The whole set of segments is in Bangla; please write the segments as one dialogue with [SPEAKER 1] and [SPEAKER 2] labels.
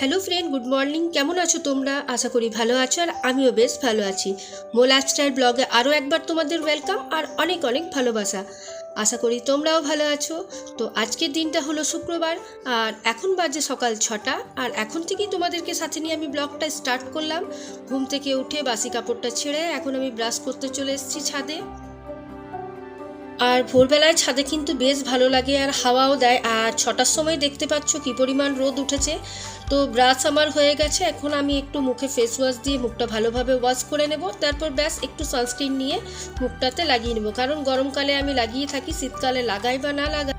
[SPEAKER 1] Hello friend, good morning. কেমন আছো তোমরা? আশা করি ভালো আছো, আর আমিও বেশ ভালো আছি। মো লাইফস্টাইল ব্লগে আরও একবার তোমাদের ওয়েলকাম আর অনেক অনেক ভালোবাসা। আশা করি তোমরাও ভালো আছো। তো আজকের দিনটা হলো শুক্রবার, আর এখন বাজে সকাল 6টা। আর এখন থেকেই তোমাদেরকে সাথে নিয়ে আমি ব্লগটা স্টার্ট করলাম। ঘুম থেকে উঠে বাসি কাপড়টা ছেড়ে এখন আমি ব্রাশ করতে চলে এসেছি ছাদে। আর ভোরবেলায় ছাদে কিন্তু বেশ ভালো লাগে, আর হাওয়াও দেয়। আর 6টার সময় দেখতে পাচ্ছ কি পরিমাণ রোদ উঠেছে। তো ব্রাশ আমার হয়ে গেছে, এখন আমি একটু মুখে ফেস ওয়াশ দিয়ে মুখটা ভালোভাবে ওয়াশ করে নেব। তারপর ব্যাস একটু সানস্ক্রিন নিয়ে মুখটাতে লাগিয়ে নেব, কারণ গরমকালে আমি লাগিয়ে থাকি, শীতকালে লাগাই বা না লাগাই।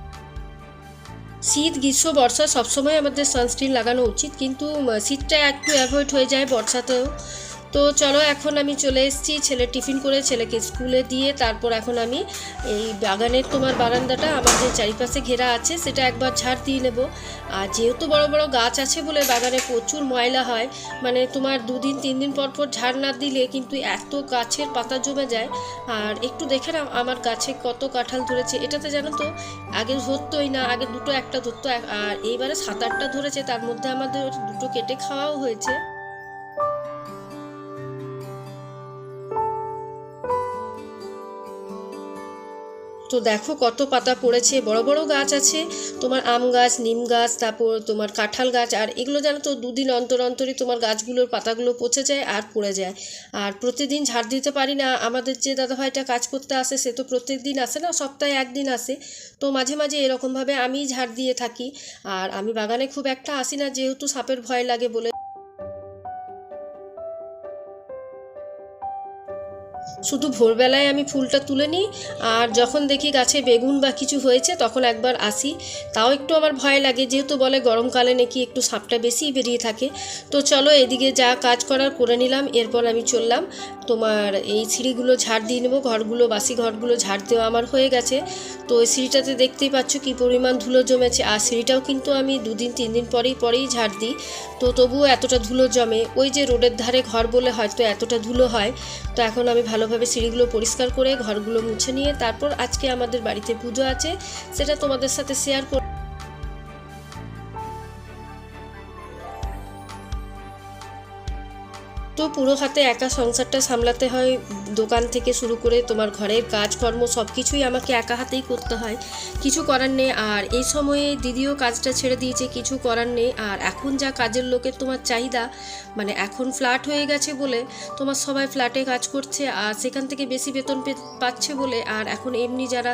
[SPEAKER 1] শীত, গ্রীষ্ম, বর্ষা সবসময় আমাদের সানস্ক্রিন লাগানো উচিত, কিন্তু শীতটা একটু অ্যাভয়েড হয়ে যায় বর্ষাতেও। তো চলো, এখন আমি চলে এসেছি ছেলে টিফিন করে ছেলেকে স্কুলে দিয়ে তারপর এখন আমি এই বাগানের বারান্দাটা আমার যে চারিপাশে ঘেরা আছে সেটা একবার ঝাড় দিয়ে নেব। আর যেহেতু বড় বড় গাছ আছে বলে বাগানে প্রচুর ময়লা হয়, মানে তোমার 2-3 দিন পর পর ঝাড় না দিলে কিন্তু এত গাছের পাতা জমে যায়। আর একটু দেখে না আমার গাছে কত কাঁঠাল ধরেছে। এটাতে জানো তো আগে ধরতোই না, আগে দুটো একটা ধরতো, আর এইবারে 7-8টা ধরেছে, তার মধ্যে আমাদের দুটো কেটে খাওয়াও হয়েছে। তো দেখো কত পাতা পড়েছে, বড় বড় গাছ আছে, তোমার আম গাছ, নিম গাছ, তারপর তোমার কাঁঠাল গাছ। আর এগুলো জানো তো 2 দিন অন্তর অন্তরই তোমার গাছগুলোর পাতাগুলো পচে যায় আর পড়ে যায়। আর প্রতিদিন ঝাড় দিতে পারি না। আমাদের যে দাদাভাইটা কাজ করতে আসে সে তো প্রত্যেক দিন আসে না, সপ্তাহে একদিন আসে। তো মাঝে মাঝে এরকমভাবে আমিই ঝাড় দিয়ে থাকি। আর আমি বাগানে খুব একটা আসি না, যেহেতু সাপের ভয় লাগে বলে। শুধু ভোরবেলায় আমি ফুলটা তুলে নিই, আর যখন দেখি গাছে বেগুন বা কিছু হয়েছে তখন একবার আসি। তাও একটু আমার ভয় লাগে, যেহেতু বলে গরমকালে নাকি একটু সাপটা বেশি বেরিয়ে থাকে। তো চলো, এদিকে যা কাজ করার করে নিলাম, এরপর আমি চললাম তোমার এই সিঁড়িগুলো ঝাড় দিয়ে নেবো। ঘরগুলো, বাসি ঘরগুলো ঝাড় দেওয়া আমার হয়ে গেছে। তো এই সিঁড়িটাতে দেখতেই পাচ্ছ কি পরিমাণ ধুলো জমেছে। আর সিঁড়িটাও কিন্তু আমি 2-3 দিন পরেই ঝাড় দিই, তো তবুও এতটা ধুলো জমে। ওই যে রোডের ধারে ঘর বলে হয়তো এতটা ধুলো হয়। তো এখন আমি ভালোভাবে সিঁড়িগুলো পরিষ্কার করে ঘরগুলো মুছে নিয়ে তারপর আজকে আমাদের বাড়িতে পুজো আছে, সেটা তোমাদের সাথে শেয়ার করব। তো পুরো হাতে একা সংসারটা সামলাতে হয়, দোকান থেকে শুরু করে তোমার ঘরের কাজকর্ম সব কিছুই আমাকে একা হাতেই করতে হয়, কিছু করার নেই। আর এই সময়ে দিদিও কাজটা ছেড়ে দিয়েছে, কিছু করার নেই। আর এখন যা কাজের লোকের তোমার চাহিদা, মানে এখন ফ্ল্যাট হয়ে গেছে বলে তোমার সবাই ফ্ল্যাটে কাজ করছে, আর সেখান থেকে বেশি বেতন পাচ্ছে বলে আর এখন এমনি যারা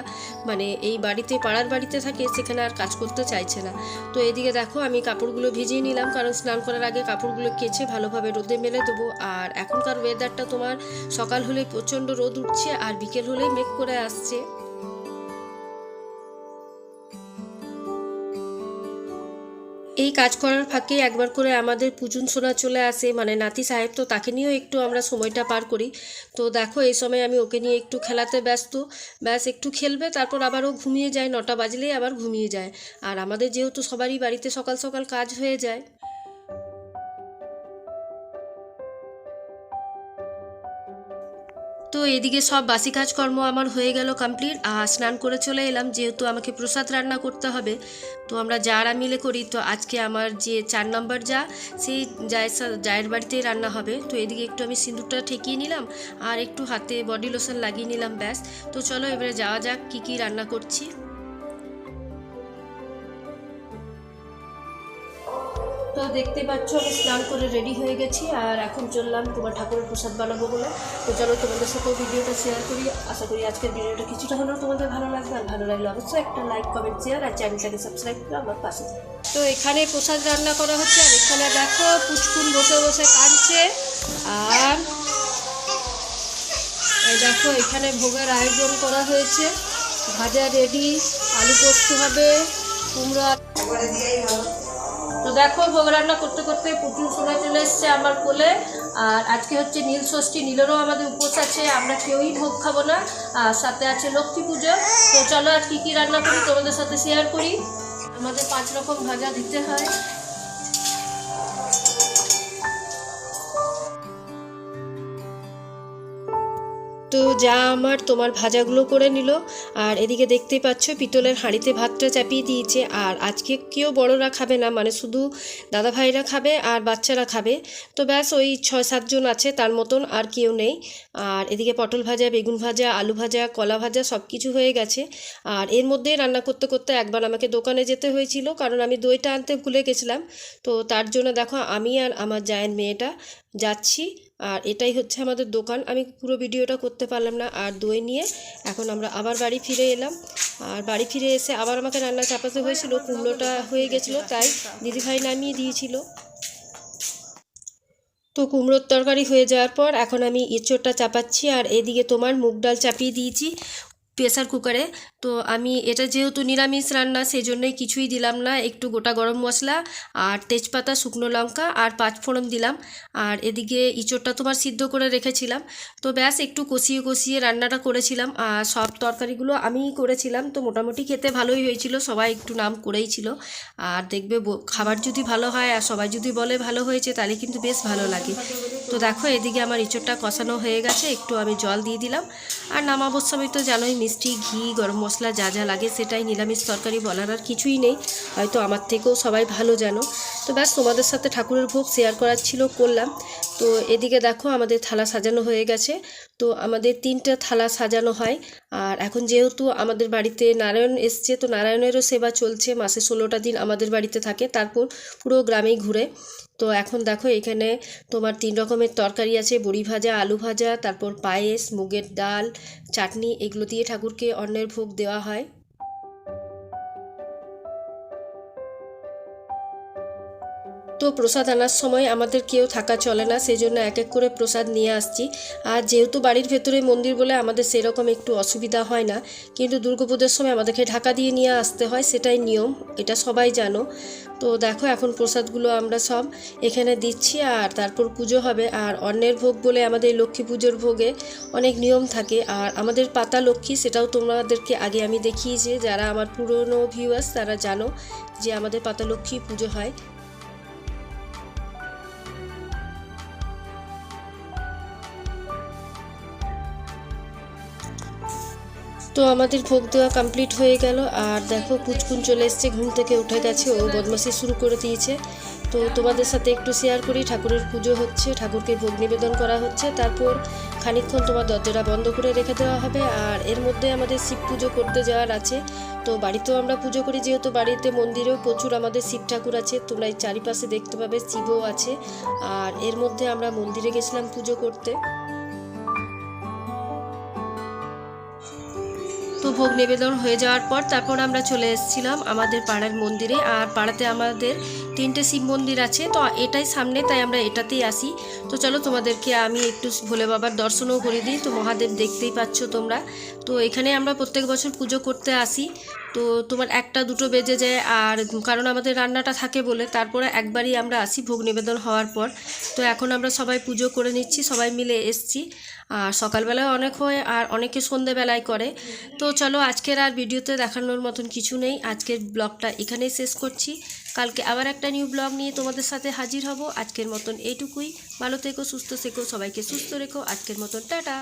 [SPEAKER 1] মানে এই বাড়িতে পাড়ার বাড়িতে থাকে সেখানে আর কাজ করতে চাইছে না। তো এদিকে দেখো আমি কাপড়গুলো ভিজিয়ে নিলাম, কারণ স্নান করার আগে কাপড়গুলো কেচে ভালোভাবে রোদে মেলে দেবো। আর এখনকার ওয়েদারটা তোমার সকাল হলে প্রচণ্ড রোদ উঠছে আর বিকেল হলেই মেঘ করে আসছে। এই কাজ করার ফাঁকে একবার করে আমাদের পুজুন সোনা চলে আসে, মানে নাতি সাহেব, তো তাকে নিয়েও একটু আমরা সময়টা পার করি। তো দেখো এই সময় আমি ওকে নিয়ে একটু খেলাতে ব্যস্ত। ব্যাস একটু খেলবে, তারপর আবার ও ঘুমিয়ে যায়, 9টা বাজলেই আবার ঘুমিয়ে যায়। আর আমাদের যেহেতু সবারই বাড়িতে সকাল সকাল কাজ হয়ে যায়। তো এদিকে সব বাসি কাজকর্ম আমার হয়ে গেল কমপ্লিট, আর স্নান করে চলে এলাম, যেহেতু আমাকে প্রসাদ রান্না করতে হবে। তো আমরা যারা মিলে করি, তো আজকে আমার যে 4 নম্বর সেই জায়ের বাড়িতেই রান্না হবে। তো এদিকে একটু আমি সিঁদুরটা ঠেকিয়ে নিলাম আর একটু হাতে বডি লোশন লাগিয়ে নিলাম, ব্যাস। তো চলো এবারে যাওয়া যাক কী কী রান্না করছি। তো দেখতে পাচ্ছ আমি স্নান করে রেডি হয়ে গেছি, আর এখন চললাম তোমার ঠাকুরের প্রসাদ বানাবো বলে। তো চলো তোমাদের সাথেও ভিডিওটা শেয়ার করি। আশা করি আজকের ভিডিওটা কিছুটা হলেও তোমাদের ভালো লাগবে, আর ভালো লাগলে অবশ্যই একটা লাইক, কমেন্ট, শেয়ার আর চ্যানেলটাকে সাবস্ক্রাইব করে আমার পাশে থাকবে। তো এখানে প্রসাদ রান্না করা হচ্ছে, আর এখানে দেখো পুচকুন বসে বসে কাঁদছে। আর এই দেখো এখানে ভোগের আয়োজন করা হয়েছে, ভাজা রেডি, আলু পোস্ত হবে, কুমড়ো। তো দেখো ভোগ রান্না করতে করতে পুতুল সোনা চলে এসছে আমার কোলে। আর আজকে হচ্ছে নীল ষষ্ঠী, নীলেরও আমাদের উপোস আছে, আমরা কেউই ভোগ খাবো না। আর সাথে আছে লক্ষ্মী পুজো। তো চলো আজ কী কী রান্না করি তোমাদের সাথে শেয়ার করি। আমাদের 5 রকম ভাজা দিতে হয়। তো যা আমার তোমার ভাজাগুলো করে নিল, আর এদিকে দেখতেই পাচ্ছ পিতলের হাঁড়িতে ভাতটা চাপিয়ে দিয়েছে। আর আজকে কেউ বড়রা খাবে না, মানে শুধু দাদা ভাইরা খাবে আর বাচ্চারা খাবে। তো ব্যাস ওই 6-7 জন আছে, তার মতন আর কেউ নেই। আর এদিকে পটল ভাজা, বেগুন ভাজা, আলু ভাজা, কলা ভাজা সব কিছু হয়ে গেছে। আর এর মধ্যেই রান্না করতে করতে একবার আমাকে দোকানে যেতে হয়েছিল, কারণ আমি দইটা আনতে ভুলে গেছিলাম। তো তার জন্য দেখো আমি আর আমার জায়ের মেয়েটা যাচ্ছি। আর এটাই হচ্ছে আমাদের দোকান। আমি পুরো ভিডিওটা করতে পারলাম না। আর দই নিয়ে এখন আমরা আবার বাড়ি ফিরে এলাম। আর বাড়ি ফিরে এসে আবার আমাকে রান্না চাপাতে হয়েছিল, কুমড়োটা হয়ে গেছিলো তাই দিদিভাই নামিয়ে দিয়েছিল। তো কুমড়োর তরকারি হয়ে যাওয়ার পর এখন আমি এঁচোড়টা চাপাচ্ছি। আর এদিকে তোমার মুগ ডাল চাপিয়ে দিয়েছি প্রেসার কুকারে। তো আমি এটা যেহেতু নিরামিষ রান্না সেই জন্যই কিছুই দিলাম না, একটু গোটা গরম মশলা আর তেজপাতা, শুকনো লঙ্কা আর 5 ফোড়ন দিলাম। আর এদিকে ইঁচড়টা তোমার সিদ্ধ করে রেখেছিলাম। তো ব্যাস একটু কষিয়ে কষিয়ে রান্নাটা করেছিলাম। আর সব তরকারিগুলো আমিই করেছিলাম, তো মোটামুটি খেতে ভালোই হয়েছিল, সবাই একটু নাম করেই ছিল। আর দেখবে খাবার যদি ভালো হয় আর সবাই যদি বলে ভালো হয়েছে তাহলে কিন্তু বেশ ভালো লাগে। তো দেখো এদিকে আমার ইঁচড়টা কষানো হয়ে গেছে, একটু আমি জল দিয়ে দিলাম। আর নামাবার সময় তো জানোই মিষ্টি, ঘি, গরম মশলা যা যা লাগে সেটাই, নিরামিষ তরকারি বলার আর কিছুই নেই, হয়তো আমার থেকেও সবাই ভালো জানো। তো ব্যাস তোমাদের সাথে ঠাকুরের ভোগ শেয়ার করার ছিল, করলাম। তো এদিকে দেখো আমাদের থালা সাজানো হয়ে গেছে। তো আমাদের 3টে থালা সাজানো হয়। আর এখন যেহেতু আমাদের বাড়িতে নারায়ণ এসছে, তো নারায়ণেরও সেবা চলছে, মাসে 16টা দিন আমাদের বাড়িতে থাকে, তারপর পুরো গ্রামেই ঘুরে। তো এখন দেখো এখানে তোমার 3 রকমের তরকারি আছে, বড়ি ভাজা, আলু ভাজা, তারপর পায়েস, মুগের ডাল, চাটনি, এগুলো দিয়ে ঠাকুরকে অন্নের ভোগ দেওয়া হয়। তো প্রসাদ আনার সময় আমাদের কেউ থাকা চলে না, সেই জন্য এক এক করে প্রসাদ নিয়ে আসছি। আর যেহেতু বাড়ির ভেতরে মন্দির বলে আমাদের সেরকম একটু অসুবিধা হয় না, কিন্তু দুর্গাপুজোর সময় আমাদেরকে ঢাকা দিয়ে নিয়ে আসতে হয়, সেটাই নিয়ম, এটা সবাই জানো। তো দেখো এখন প্রসাদগুলো আমরা সব এখানে দিচ্ছি। আর তারপর পুজো হবে। আর অন্নের ভোগ বলে আমাদের লক্ষ্মী পুজোর ভোগে অনেক নিয়ম থাকে। আর আমাদের পাতা লক্ষ্মী, সেটাও তোমাদেরকে আগে আমি দেখিয়েছি, যারা আমার পুরনো ভিউয়ার্স তারা জানো যে আমাদের পাতা লক্ষ্মী পুজো হয়। তো আমাদের ভোগ দেওয়া কমপ্লিট হয়ে গেল। আর দেখো পুচকুন চলে এসছে, ঘুম থেকে উঠে গেছে, ও বদমাশি শুরু করে দিয়েছে। তো তোমাদের সাথে একটু শেয়ার করি, ঠাকুরের পুজো হচ্ছে, ঠাকুরকে ভোগ নিবেদন করা হচ্ছে, তারপর খানিকক্ষণ তোমার দরজাটা বন্ধ করে রেখে দেওয়া হবে। আর এর মধ্যে আমাদের শিব পুজো করতে যাওয়ার আছে। তো বাড়িতেও আমরা পুজো করি, যেহেতু বাড়িতে মন্দিরেও প্রচুর আমাদের শিব ঠাকুর আছে, তোমরা এই চারিপাশে দেখতে পাবে শিবও আছে। আর এর মধ্যে আমরা মন্দিরে গেছিলাম পুজো করতে। তো ভোগ নিবেদন হয়ে যাওয়ার পর তারপর আমরা চলে এসেছিলাম আমাদের পাড়ার মন্দিরে। আর পাড়াতে আমাদের 3টে শিব মন্দির আছে, তো এটাই সামনে, তাই আমরা এটাতেই আসি। তো চলো তোমাদেরকে আমি একটু ভোলে বাবার দর্শনও করে দিই। তো মহাদেব দেখতেই পাচ্ছ তোমরা। তো এখানে আমরা প্রত্যেক বছর পুজো করতে আসি। তো তোমার 1টা-2টো বেজে যায়, আর কারণ আমাদের রান্নাটা থাকে বলে তারপরে একবারই আমরা আসি ভোগ নিবেদন হওয়ার পর। তো এখন আমরা সবাই পুজো করে নিচ্ছি, সবাই মিলে এসছি। আর সকালবেলায় অনেক হয় আর অনেকে সন্ধেবেলায় করে। তো চলো আজকের আর ভিডিওতে দেখানোর মতন কিছু নেই, আজকের ব্লগটা এখানেই শেষ করছি। কালকে আবার একটা নিউ ব্লগ নিয়ে তোমাদের সাথে হাজির হব। আজকের মতন এইটুকুই। ভালো থেকো, সুস্থ থেকো, সবাইকে সুস্থ রেখো। আজকের মতন টাটা।